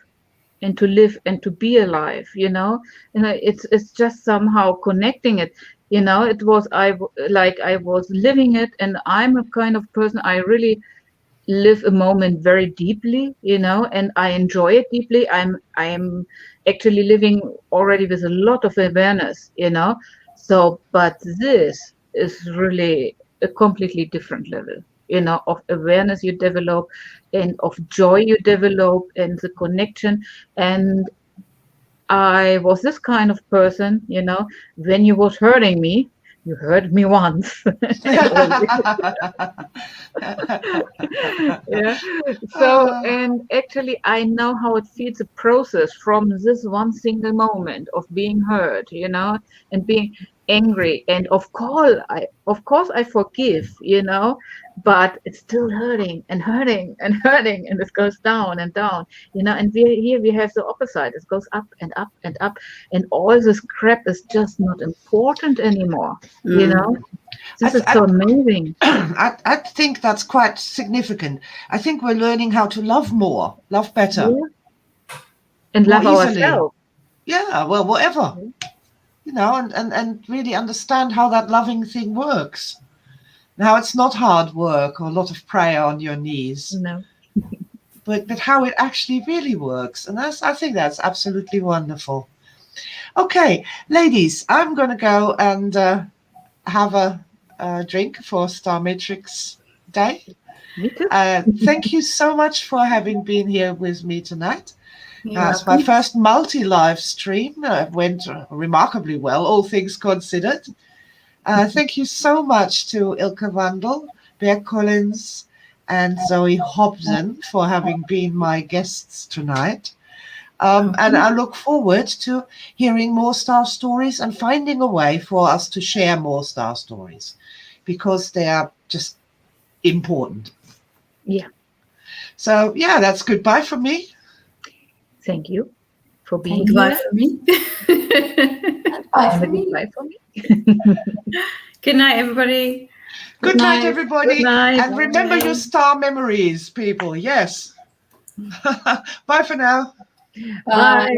and to live and to be alive, it's just somehow connecting it. It was I was living it, and I'm a kind of person, I really live a moment very deeply, and I enjoy it deeply. I'm actually living already with a lot of awareness, so, but this is really a completely different level, of awareness you develop, and of joy you develop, and the connection. And I was this kind of person, when you was hurting me, you hurt me once. Yeah. So, and actually I know how it feels, the process from this one single moment of being hurt, and being, angry, and of course I forgive, but it's still hurting and hurting and hurting, and it goes down and down, and we have the opposite. It goes up and up and up, and all this crap is just not important anymore. This is so amazing. I think that's quite significant. I think we're learning how to love more, love better. Yeah. And more love easily. ourselves. Yeah, well, whatever. And really understand how that loving thing works. Now, it's not hard work or a lot of prayer on your knees. No. But how it actually really works. And I think that's absolutely wonderful. Okay, ladies, I'm going to go and have a drink for Star Matrix Day. Me too. Thank you so much for having been here with me tonight. You're It's my welcome. first multi-live stream. It went remarkably well, all things considered. Thank you so much to Ilka Wandel, Bear Collins, and Zoe Hobson for having been my guests tonight. And I look forward to hearing more star stories and finding a way for us to share more star stories, because they are just important. Yeah. So, yeah, that's goodbye from me. Thank you for being Goodbye here. for me. Bye And for a me. goodbye for me. Good night, everybody. Good night, everybody. Good night. And remember Bye. your star memories, people. Yes. Bye for now. Bye.